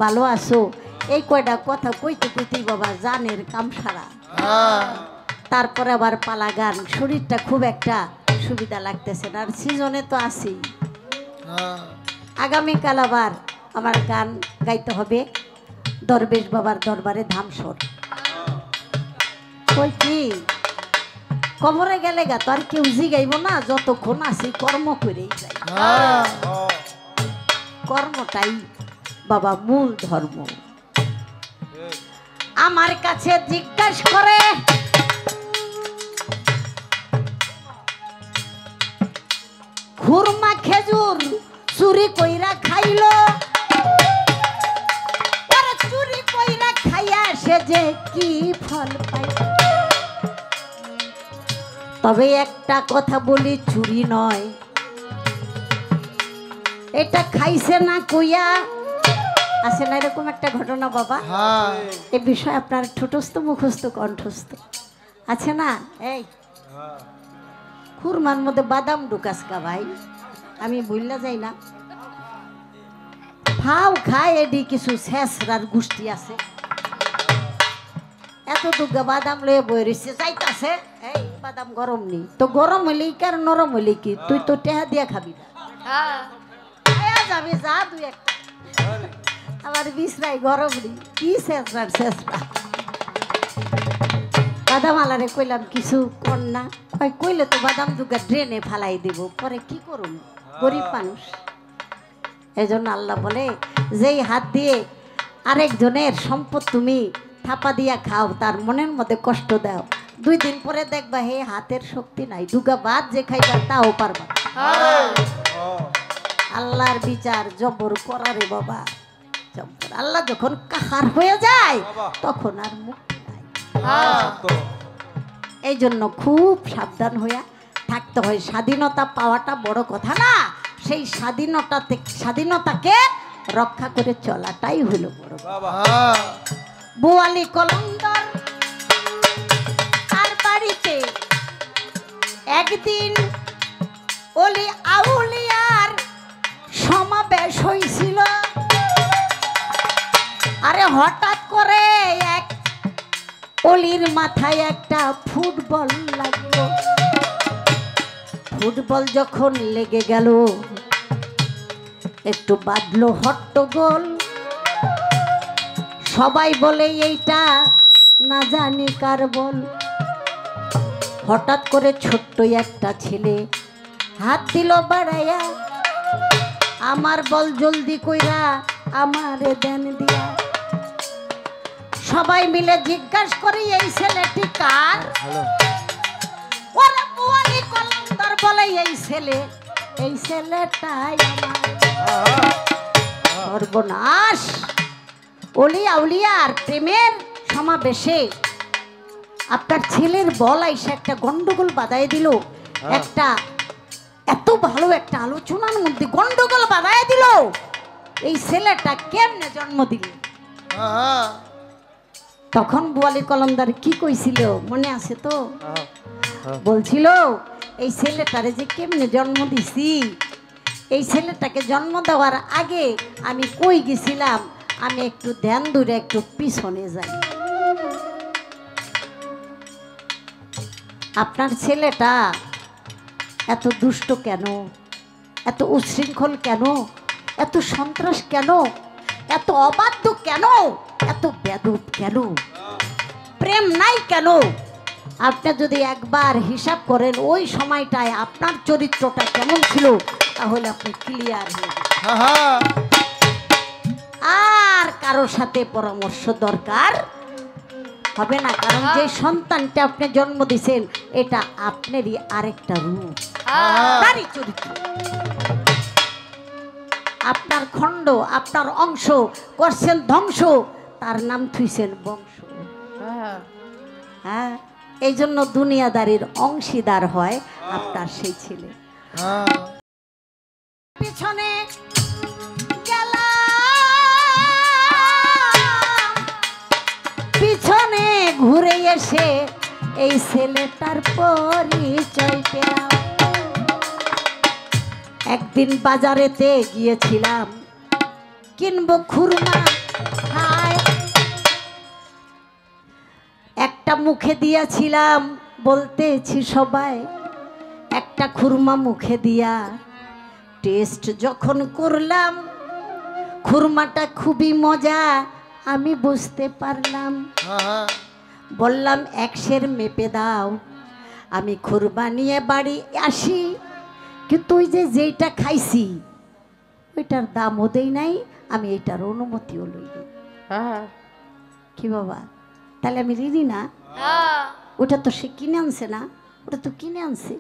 ভালো আছো, এই কয়টা কথা কইতে কইতেই বাবা জানের কাম সারা। তারপরে আবার পালা গান, শরীরটা খুব একটা সুবিধা লাগতেছে না, আর সিজনে তো আছি। আগামীকাল আবার আমার গান গাইতে হবে দরবেশ বাবার দরবারে ধামসর। কই কি কবরে গেলে গা তো আর কেউ জিগাইব না, যতক্ষণ আছি কর্ম করেই যাই। কর্মটাই বাবা মূল ধর্ম। আমার কাছে জিজ্ঞাসা করে খুরমা খেজুর চুরি কইরা খাইলো, চুরি কইরা খাইয়া সে যে কি ফল পাই। তবে একটা কথা বলি, চুরি নয়, এটা খাইছে না কইয়া আছে না এরকম একটা ঘটনা বাবা। এই বিষয়ে আপনার ঠোঁটস্থ মুখস্থ কণ্ঠস্থ আছে না? এই খুরমার মধ্যে বাদাম ঢুকাস কা ভাই, আমি বললা যাই না, ফাও খায় এডি কিছু শেষরার গোষ্ঠী আছে, এত দুগা বাদাম লয়ে বই রয়েছে যাইতাছে। এই বাদাম গরম নেই তো, গরম হইলেই কি আর নরম হইলে কি, তুই তো টেহা দিয়া খাবি না, যাবি যা 2-1টা, আবার বিছরাই গরম নেই, কি শেষরার শেষরা। বাদাম আলারে কইলাম কিছু কর না, কইলে তো বাদাম দুগা ড্রেনে ফালাই দিব, পরে কি করুন, গরিব মানুষ। এই জন্য আল্লাহ বলে, যেই হাত দিয়ে আরেকজনের সম্পদ তুমি থাপা দিয়া খাও, তার মনের মধ্যে কষ্ট দাও, 2 দিন পরে দেখবা হে হাতের শক্তি নাই, দুগা ভাত যে খাইবা তাও পারবা। আল্লাহর বিচার জবর করারে বাবা, জবর। আল্লাহ যখন কাহার হয়ে যায় তখন আর মুক্তি নাই। এই জন্য খুব সাবধান হইয়া থাকতে হয়। স্বাধীনতা পাওয়াটা বড় কথা না, সেই স্বাধীনতাকে রক্ষা করে চলাটাই হলো বড়। বোয়ালি কলন্দর অলির মাথায় একটা ফুটবল লাগলো। ফুটবল যখন লেগে গেল একটু বাঁধলো হট্টগোল। সবাই বলে এইটা না জানি কার বল। হঠাৎ করে ছোট্ট একটা ছেলে হাত দিল বাড়াইয়া, আমার বল জলদি কইরা আমারে দেন দিয়া। সবাই মিলে জিজ্ঞাসা করে এই ছেলেটি কার? ওরা বুয়ালি কলমদার বলে এই ছেলেটাই আমার। সর্বনাশ! অলি আউলিয়ার প্রেমের সমাবেশে আপনার ছেলের বল আইসা একটা গন্ডগোল বাঁধাই দিল। একটা এত ভালো একটা আলোচনার মধ্যে গন্ডগোল বাঁধাই দিল। এই ছেলেটা কেমনে জন্ম দিল? তখন বুয়ালি কলমদার কি কইছিল মনে আছে তো? বলছিল এই ছেলেটারে যে কেমনে জন্ম দিছি, এই ছেলেটাকে জন্ম দেওয়ার আগে আমি কই গেছিলাম, আমি একটু ধ্যান দূরে একটু পিছনে যাই। আপনার ছেলেটা এত দুষ্ট কেন, এত উচ্ছৃঙ্খল কেন, এত সন্ত্রাস কেন, এত অবাধ্য কেন, এত বেদব কেন, প্রেম নাই কেন? আপনি যদি একবার হিসাব করেন ওই সময়টায় আপনার চরিত্রটা কেমন ছিল, তাহলে আপনি ক্লিয়ার হয়ে যাবেন। আর কারোর সাথে পরামর্শ দরকার হবে না, কারণ যে সন্তানটা আপনি জন্ম দিয়েছেন এটা আপনারই আরেকটা রূপ, তারই চরিত্র। আপনার খণ্ড, আপনার অংশ করছেন ধ্বংস, তার নাম থুইছেন বংশ। হ্যাঁ, এই জন্য দুনিয়াদারির অংশীদার হয় আপনার সেই ছেলে। পিছনে পিছনে ঘুরে এসে এই ছেলেটার পরিচয় পেলাম। একদিন বাজারেতে গিয়েছিলাম কিনবো খুরমা। হায়, একটা মুখে দিয়েছিলাম, বলতেছি সবাই, একটা খুরমা মুখে দিয়া টেস্ট যখন করলাম খুরমাটা খুবই মজা আমি বুঝতে পারলাম। বললাম 100 মেপে দাও, আমি খুরমা নিয়ে বাড়ি আসি, কিন্তু ওই যে যেইটা খাইছি ওইটার দামও দেই নাই, আমি এইটার অনুমতিও লই নাই। কি বাবা, তাহলে আমি ঋণী না? ওটা তো সে কিনে আনছে না, ওটা তো কিনে আনছে।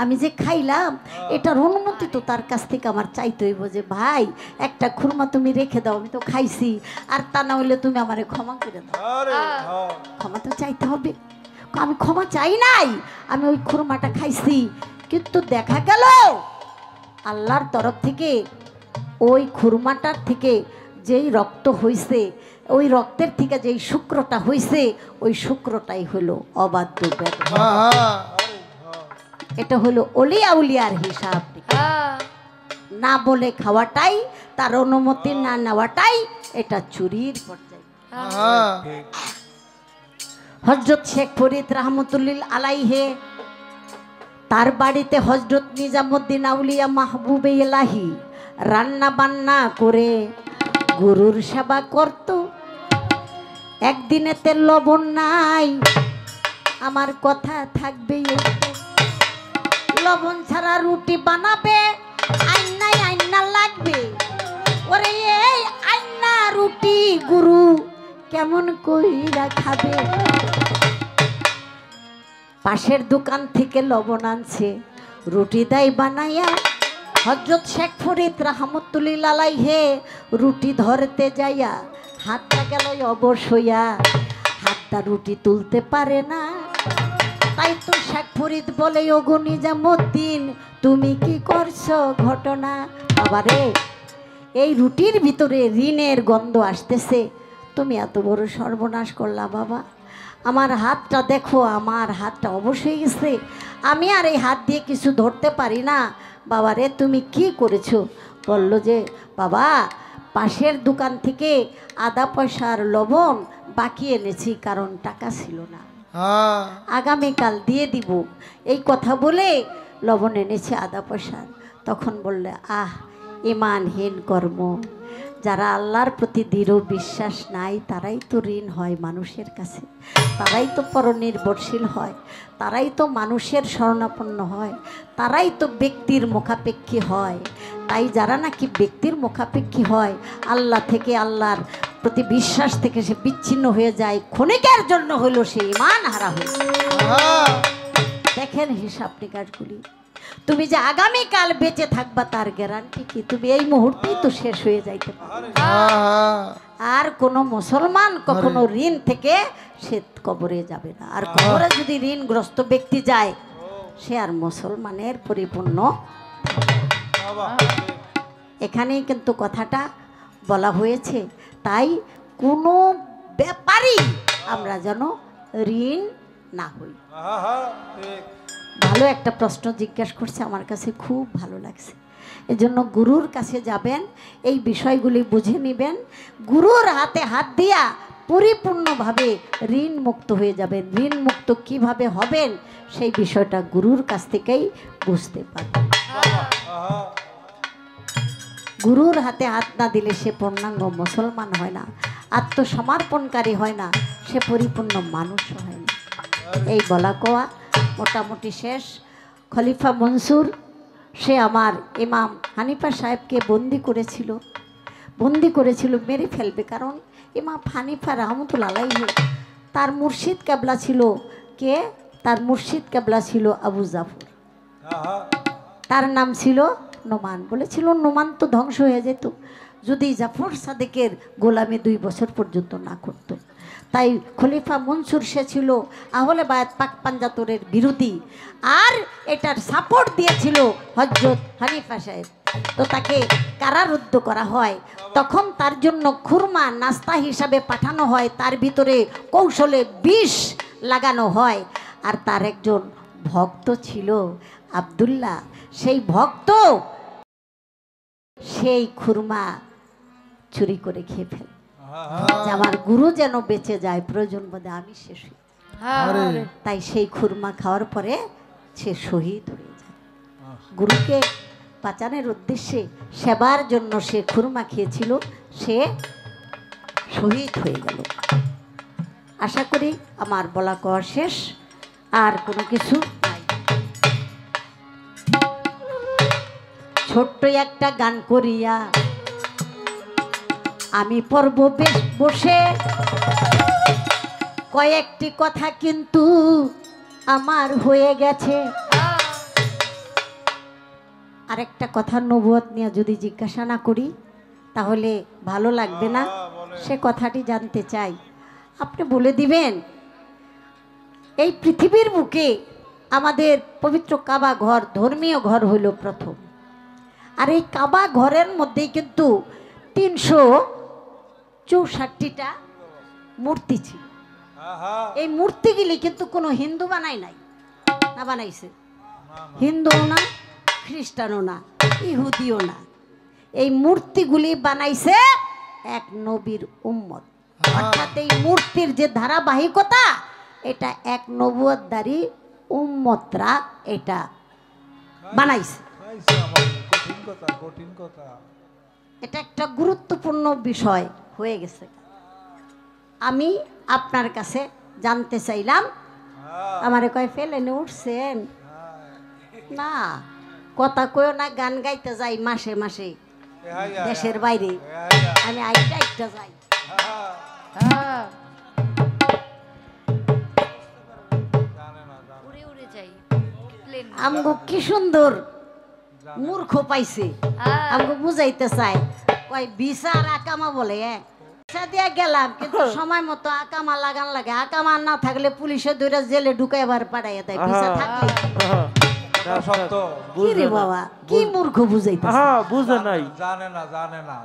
আমি যে খাইলাম এটার অনুমতি তো তার কাছ থেকে আমার চাইতে হইব যে ভাই একটা খুরমা তুমি রেখে দাও, আমি তো খাইছি, আর তা না হইলে তুমি আমারে ক্ষমা করে দাও। ক্ষমা তো চাইতে হবে। আমি ক্ষমা চাই নাই, আমি ওই খুরমাটা খাইছি, কিন্তু দেখা গেল আল্লাহর তরফ থেকে ওই খুরমাটার থেকে যেই রক্ত হইছে, ওই রক্তের থেকে যেই শুক্রটা হইছে, ওই শুক্রটাই হলো অবাধ্য ব্যাপার। এটা হলো অলি আউলিয়ার হিসাব। না বলে খাওয়াটাই, তার অনুমতি না নেওয়াটাই এটা চুরির পর্যায়ে। হযরত শেখ ফরিদ রহমতুল্লাহ আলাইহে, তার বাড়িতে হযরত নিজামুদ্দিন আউলিয়া মাহবুবে ইলাহি রান্না বান্না করে গুরুর সেবা করত। একদিনেতে লবণ নাই, আমার কথা থাকবে লবণ ছাড়া রুটি বানাবে, আইনাই আইনা লাগবে। ওরে এই আইনা রুটি গুরু কেমন কইরা খাবে? পাশের দোকান থেকে লবণ আনছে, রুটি দেয় বানাইয়া। হযরত শেখ ফরিদ রহমতুল্লাহ আলাইহে রুটি ধরতে যাইয়া হাতটা গেল অবশ হইয়া, হাতটা রুটি তুলতে পারে না। তাই তো শেখ ফরিদ বলে, ওগো নিজামুদ্দিন তুমি কি করছো ঘটনা? বাবারে, এই রুটির ভিতরে ঋণের গন্ধ আসতেছে, তুমি এত বড় সর্বনাশ করলা বাবা। আমার হাতটা দেখো, আমার হাতটা অবশ হয়ে গেছে, আমি আর এই হাত দিয়ে কিছু ধরতে পারি না। বাবারে তুমি কি করেছো? বলল যে বাবা, পাশের দোকান থেকে আধা পয়সার লবণ বাকি এনেছি, কারণ টাকা ছিল না, হ্যাঁ আগামীকাল দিয়ে দিব, এই কথা বলে লবণ এনেছে আধা পয়সার। তখন বললে, আহ ইমানহীন কর্ম, যারা আল্লাহর প্রতি দৃঢ় বিশ্বাস নাই তারাই তো ঋণ হয় মানুষের কাছে, তারাই তো পরনির্ভরশীল হয়, তারাই তো মানুষের শরণাপন্ন হয়, তারাই তো ব্যক্তির মুখাপেক্ষী হয়। তাই যারা নাকি ব্যক্তির মুখাপেক্ষী হয়, আল্লাহ থেকে, আল্লাহর প্রতি বিশ্বাস থেকে সে বিচ্ছিন্ন হয়ে যায়, ক্ষণিকের জন্য হলো সে ঈমান হারা হয়ে। হ্যাঁ দেখেন হিসাব নিকাশগুলি। তুমি যে আগামীকাল বেঁচে থাকবা তার গ্যারান্টি কি? তুমি এই মুহূর্তেই তো শেষ হয়ে যাইতে পারো। হ্যাঁ আর কোনো মুসলমান কখনো ঋণ থেকে সে কবরে যাবে না। আর কবরে যদি ঋণগ্রস্ত ব্যক্তি যায়, সে আর মুসলমানের পরিপূর্ণ। বাবা এখানেই কিন্তু কথাটা বলা হয়েছে। তাই কোনো ব্যাপারই আমরা যেন ঋণ না হই। ঠিক ভালো একটা প্রশ্ন জিজ্ঞাসা করছে, আমার কাছে খুব ভালো লাগছে। এজন্য গুরুর কাছে যাবেন, এই বিষয়গুলি বুঝে নেবেন, গুরুর হাতে হাত দিয়া পরিপূর্ণভাবে ঋণ মুক্ত হয়ে যাবেন। ঋণ মুক্ত কিভাবে হবেন সেই বিষয়টা গুরুর কাছ থেকেই বুঝতে পারবেন। গুরুর হাতে হাত না দিলে সে পূর্ণাঙ্গ মুসলমান হয় না, আত্মসমর্পণকারী হয় না, সে পরিপূর্ণ মানুষ হয় না। এই বলা কোয়া মোটামুটি শেষ। খলিফা মনসুর সে আমার ইমাম হানিফা সাহেবকে বন্দি করেছিল, মেরে ফেলবে। কারণ ইমাম হানিফা রহমতুল্লাহ আলাইহি তার মুর্শিদ কেবলা ছিল কে? তার মুর্শিদ কেবলা ছিল আবু জাফর, তার নাম ছিল নোমান। বলেছিল নোমান তো ধ্বংস হয়ে যেত যদি জাফর সাদেকের গোলামি 2 বছর পর্যন্ত না করত। তাই খলিফা মনসুর সে ছিল আহলে বায়াত পাক পাঞ্জাতরের বিরোধী, আর এটার সাপোর্ট দিয়েছিল হযরত হানিফা সাহেব। তো তাকে কারারুদ্ধ করা হয়। তখন তার জন্য খুরমা নাস্তা হিসাবে পাঠানো হয়, তার ভিতরে কৌশলে বিষ লাগানো হয়। আর তার একজন ভক্ত ছিল আব্দুল্লাহ, সেই ভক্ত সেই খুরমা চুরি করে খেয়ে ফেলে। যে আমার গুরু যেন বেঁচে যায়, প্রয়োজন বোধে আমি শেষ হই। আরে তাই সেই খুরমা খাওয়ার পরে সে শহীদ হয়ে যায়। গুরুকে বাঁচানোর উদ্দেশ্যে সেবার জন্য সে খুরমা খেয়েছিল, সে শহীদ হয়ে গেল। আশা করি আমার বলা কওয়া শেষ, আর কোনো কিছু নাই। ছোট্ট একটা গান করিয়া আমি পড়ব বসে, কয়েকটি কথা কিন্তু আমার হয়ে গেছে। আরেকটা কথা নবুয়ত নিয়ে যদি জিজ্ঞাসা না করি তাহলে ভালো লাগবে না, সে কথাটি জানতে চাই। আপনি বলে দিবেন, এই পৃথিবীর বুকে আমাদের পবিত্র কাবা ঘর, ধর্মীয় ঘর হইল প্রথম। আর এই কাবা ঘরের মধ্যেই কিন্তু 364টা মূর্তি ছিল। এই মূর্তিগুলি কিন্তু কোনো হিন্দু বানায় নাই, না বানাইছে? হিন্দুও না, খ্রিস্টানও না, ইহুদিও না। এই মূর্তিগুলি বানাইছে এক নবীর উম্মত। অর্থাৎ এই মূর্তির যে ধারাবাহিকতা, এটা এক নবুয়তদারী উম্মতরা এটা বানাইছে। কঠিন কথা। এটা একটা গুরুত্বপূর্ণ বিষয় হয়ে গেছে। আমি আপনার কাছে জানতে চাইলাম, আমারে কয় ফেলেনে উঠছেন না, কথা কইও না, গান গাইতে যাই মাসে মাসে দেশের বাইরে, আমি আইটা একটা যাই। আমগো কি সুন্দর মূর্খ পাইছে, আমগো বুঝাইতে চায়, কয় বিচার আকামা বলে। দিয়া গেলাম, কিন্তু সময় মতো আকামা লাগান লাগে। আকামা না থাকলে পুলিশে ধরে জেলে ঢুকাইবার পাঠাইয়া দেয়। বিচার থাকলে কি রে বাবা, কি মূর্খ বুঝাইতে বুঝে নাই, জানে না।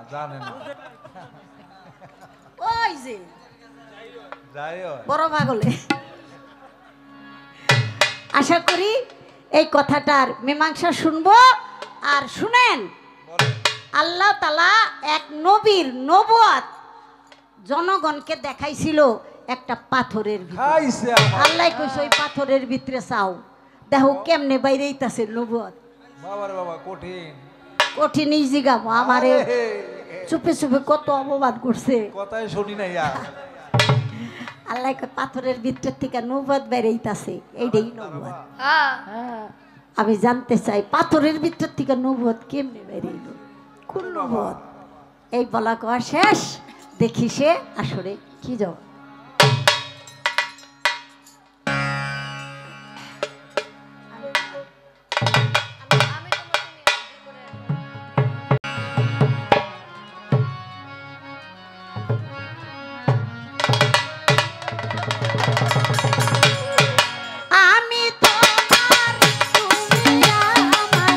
ওই যে যাই বড় পাগলে। আশা করি এই কথাটার মীমাংসা শুনবো। আর শুনেন, আল্লাহ তাআলা এক নবীর নবুয়ত জনগণকে দেখাইছিল একটা পাথরের ভিতর। খাইছে আমার আল্লাহ কইছে ওই পাথরের ভিতরে চাও, দেখো কেমনে বাইরে আইতাছে নবুয়ত। বাবারে বাবা কঠিন কঠিন জিগাম আমারে আরে, চুপে চুপে কত অপমান করছে। কথাই শুনি নাই আর আল্লাহ কয় পাথরের ভিতর থেকে নবুয়ত বাইরে আইতাছে, এইটাই নবুয়ত। আমি জানতে চাই পাথরের ভিতর থেকে নবুয়ত কেমনে বাইরে এলো, কোন নবুয়ত? এই বলা কওয়া শেষ, দেখি সে আসলে কি জবাব। আমি তোমার তুমি আমার,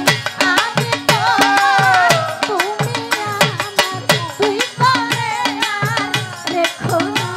আমি তোমার তুমি আমার, তুই করে আর রেখো না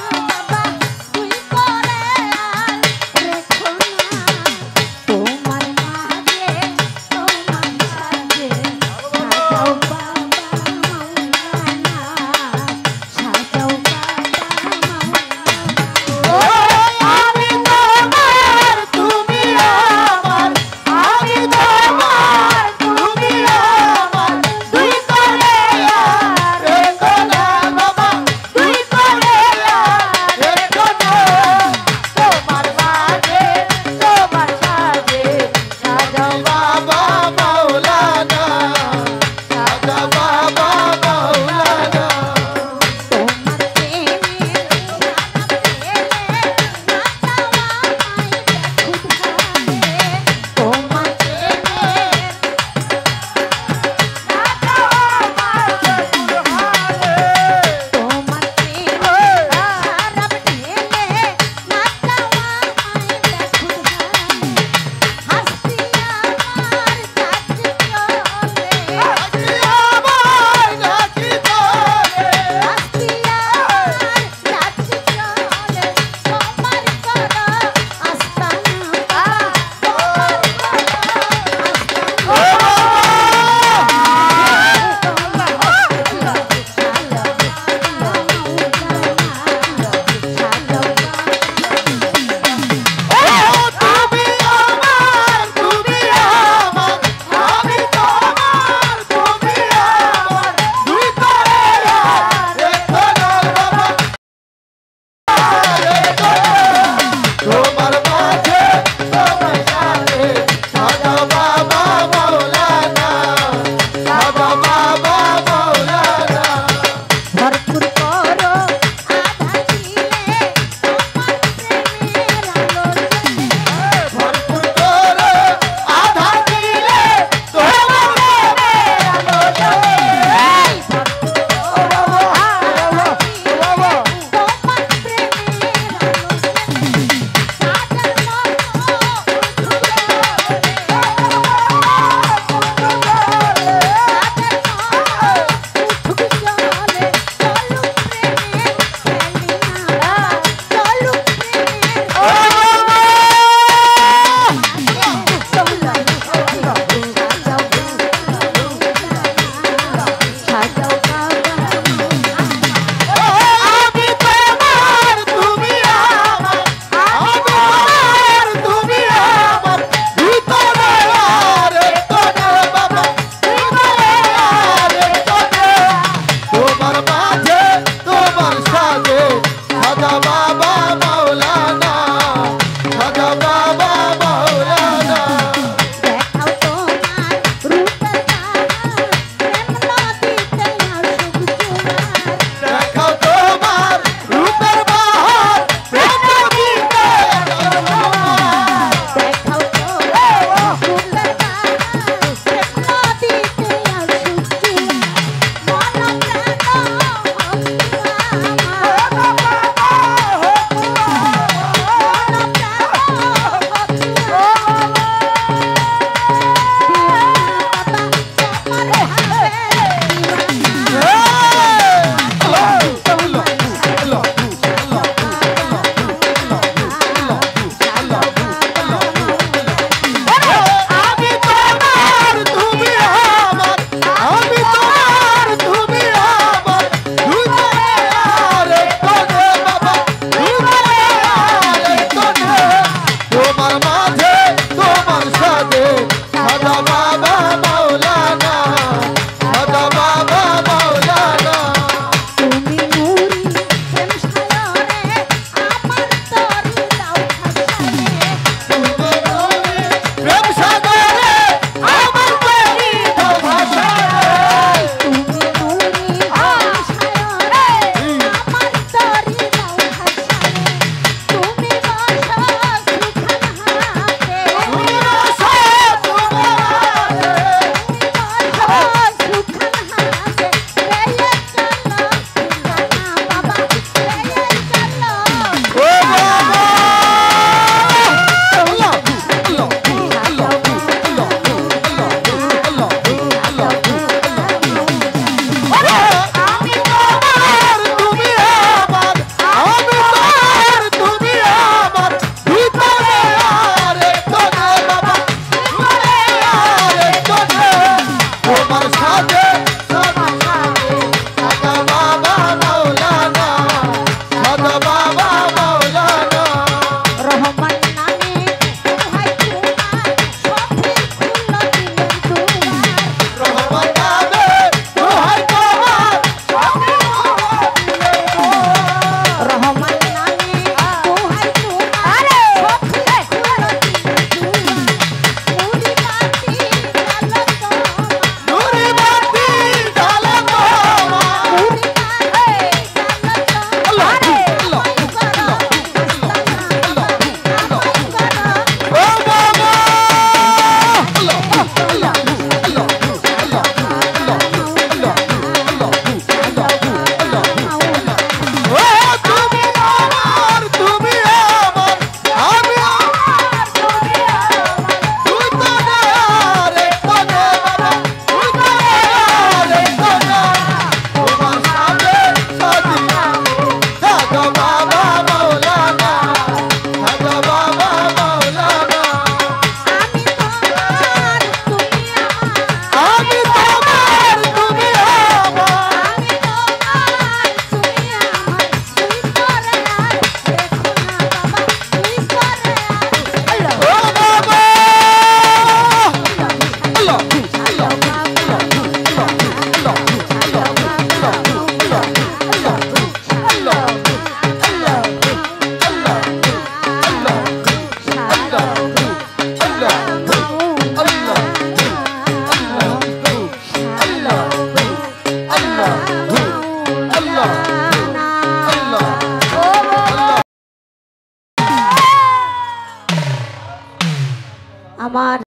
আমার